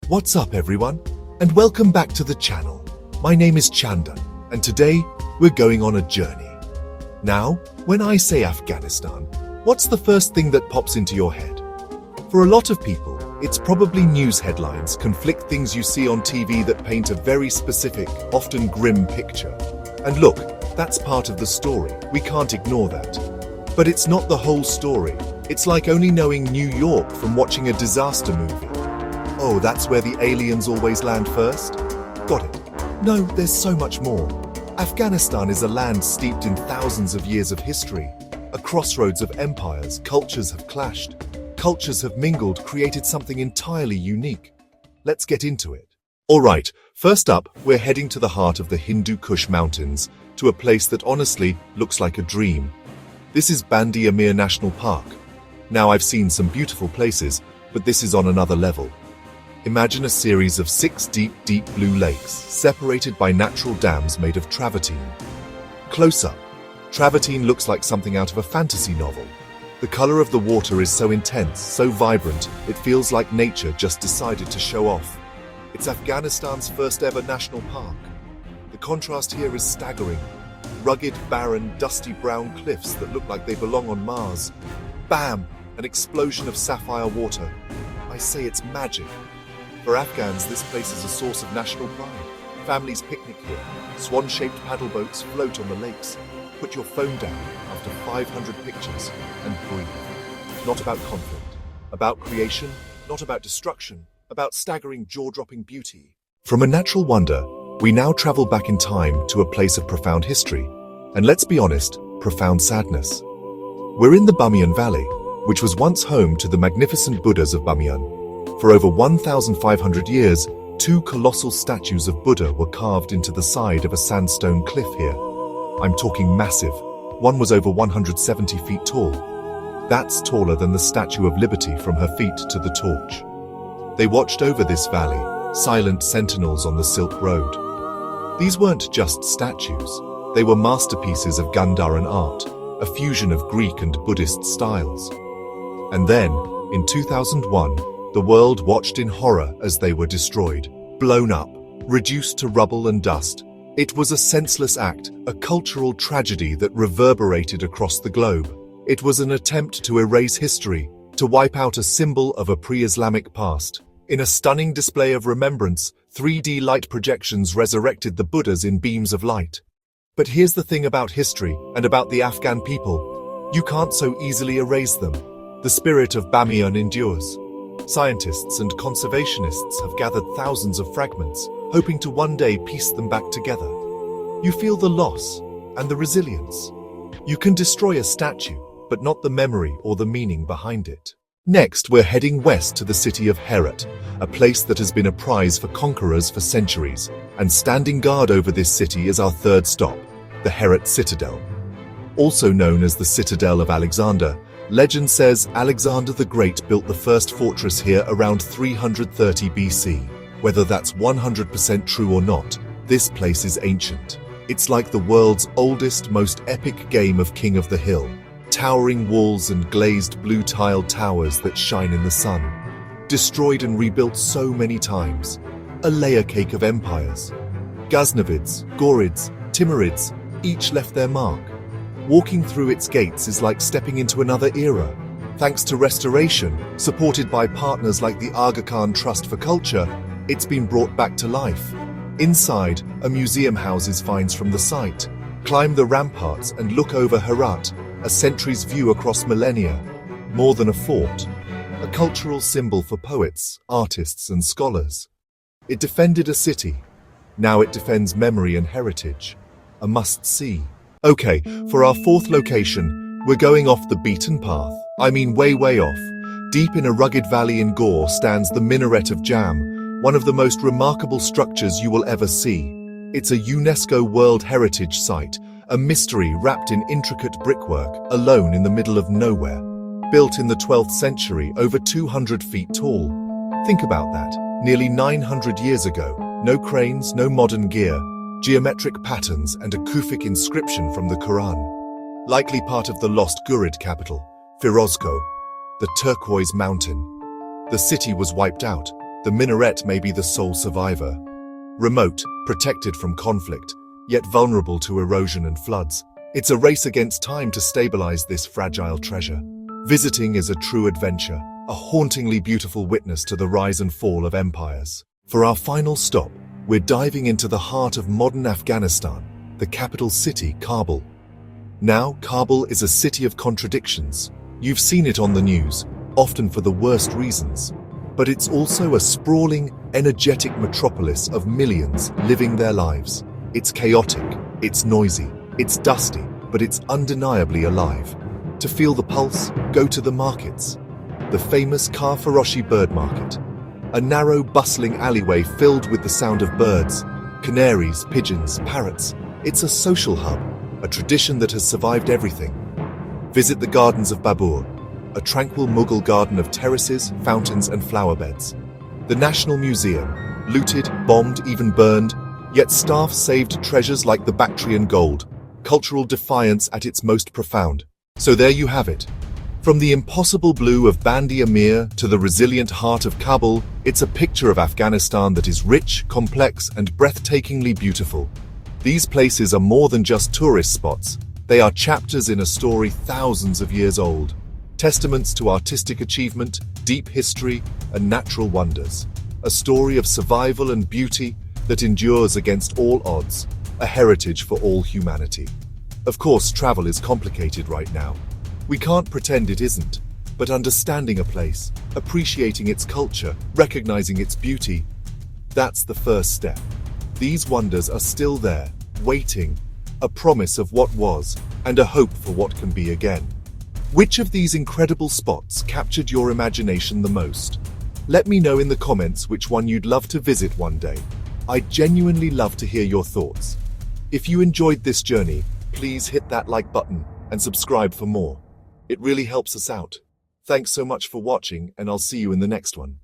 What's up everyone, and welcome back to the channel. My name is Chandan, and today we're going on a journey. Now, when I say Afghanistan, what's the first thing that pops into your head? For a lot of people, it's probably news headlines, conflict, things you see on TV that paint a very specific, often grim picture. And look, that's part of the story, we can't ignore that. But it's not the whole story. It's like only knowing New York from watching a disaster movie. Oh, that's where the aliens always land first? Got it. No, there's so much more. Afghanistan is a land steeped in thousands of years of history. A crossroads of empires, cultures have clashed. Cultures have mingled, created something entirely unique. Let's get into it. All right, first up, we're heading to the heart of the Hindu Kush Mountains, to a place that honestly looks like a dream. This is Bandi Amir National Park. Now, I've seen some beautiful places, but this is on another level. Imagine a series of 6 deep blue lakes, separated by natural dams made of travertine. Close up, travertine looks like something out of a fantasy novel. The color of the water is so intense, so vibrant, it feels like nature just decided to show off. It's Afghanistan's first ever national park. The contrast here is staggering. Rugged, barren, dusty brown cliffs that look like they belong on Mars. Bam! An explosion of sapphire water. I say it's magic. For Afghans, this place is a source of national pride. Families picnic here. Swan-shaped paddle boats float on the lakes. Put your phone down after 500 pictures and breathe. Not about conflict. About creation. Not about destruction. About staggering, jaw-dropping beauty. From a natural wonder, we now travel back in time to a place of profound history. And let's be honest, profound sadness. We're in the Bamiyan Valley, which was once home to the magnificent Buddhas of Bamiyan. For over 1,500 years, 2 colossal statues of Buddha were carved into the side of a sandstone cliff here. I'm talking massive. One was over 170 feet tall. That's taller than the Statue of Liberty from her feet to the torch. They watched over this valley, silent sentinels on the Silk Road. These weren't just statues. They were masterpieces of Gandharan art, a fusion of Greek and Buddhist styles. And then, in 2001, the world watched in horror as they were destroyed, blown up, reduced to rubble and dust. It was a senseless act, a cultural tragedy that reverberated across the globe. It was an attempt to erase history, to wipe out a symbol of a pre-Islamic past. In a stunning display of remembrance, 3D light projections resurrected the Buddhas in beams of light. But here's the thing about history and about the Afghan people. You can't so easily erase them. The spirit of Bamiyan endures. Scientists and conservationists have gathered thousands of fragments, hoping to one day piece them back together. You feel the loss and the resilience. You can destroy a statue, but not the memory or the meaning behind it. Next, we're heading west to the city of Herat, a place that has been a prize for conquerors for centuries. And standing guard over this city is our third stop, the Herat Citadel. Also known as the Citadel of Alexander, legend says Alexander the Great built the first fortress here around 330 BC. Whether that's 100% true or not, this place is ancient. It's like the world's oldest, most epic game of King of the Hill. Towering walls and glazed blue-tiled towers that shine in the sun. Destroyed and rebuilt so many times. A layer cake of empires. Ghaznavids, Ghurids, Timurids, each left their mark. Walking through its gates is like stepping into another era. Thanks to restoration, supported by partners like the Aga Khan Trust for Culture, it's been brought back to life. Inside, a museum houses finds from the site. Climb the ramparts and look over Herat, a century's view across millennia. More than a fort, a cultural symbol for poets, artists, and scholars. It defended a city. Now it defends memory and heritage. A must-see. Okay, for our fourth location, we're going off the beaten path. I mean way off. Deep in a rugged valley in Gore stands the Minaret of Jam, one of the most remarkable structures you will ever see. It's a UNESCO World Heritage Site, a mystery wrapped in intricate brickwork, alone in the middle of nowhere. Built in the 12th century, over 200 feet tall. Think about that. Nearly 900 years ago. No cranes, no modern gear. Geometric patterns and a Kufic inscription from the Quran. Likely part of the lost Ghurid capital, Firozkoh, the turquoise mountain. The city was wiped out. The minaret may be the sole survivor. Remote, protected from conflict, yet vulnerable to erosion and floods. It's a race against time to stabilize this fragile treasure. Visiting is a true adventure, a hauntingly beautiful witness to the rise and fall of empires. For our final stop, we're diving into the heart of modern Afghanistan, the capital city, Kabul. Now, Kabul is a city of contradictions. You've seen it on the news, often for the worst reasons. But it's also a sprawling, energetic metropolis of millions living their lives. It's chaotic, it's noisy, it's dusty, but it's undeniably alive. To feel the pulse, go to the markets. The famous Kar Faroshi bird market. A narrow, bustling alleyway filled with the sound of birds, canaries, pigeons, parrots. It's a social hub, a tradition that has survived everything. Visit the gardens of Babur, a tranquil Mughal garden of terraces, fountains, and flower beds. The National Museum, looted, bombed, even burned, yet staff saved treasures like the Bactrian gold, cultural defiance at its most profound. So there you have it. From the impossible blue of Bandi Amir to the resilient heart of Kabul, it's a picture of Afghanistan that is rich, complex, and breathtakingly beautiful. These places are more than just tourist spots. They are chapters in a story thousands of years old. Testaments to artistic achievement, deep history, and natural wonders. A story of survival and beauty that endures against all odds. A heritage for all humanity. Of course, travel is complicated right now. We can't pretend it isn't, but understanding a place, appreciating its culture, recognizing its beauty, that's the first step. These wonders are still there, waiting, a promise of what was, and a hope for what can be again. Which of these incredible spots captured your imagination the most? Let me know in the comments which one you'd love to visit one day. I'd genuinely love to hear your thoughts. If you enjoyed this journey, please hit that like button and subscribe for more. It really helps us out. Thanks so much for watching, and I'll see you in the next one.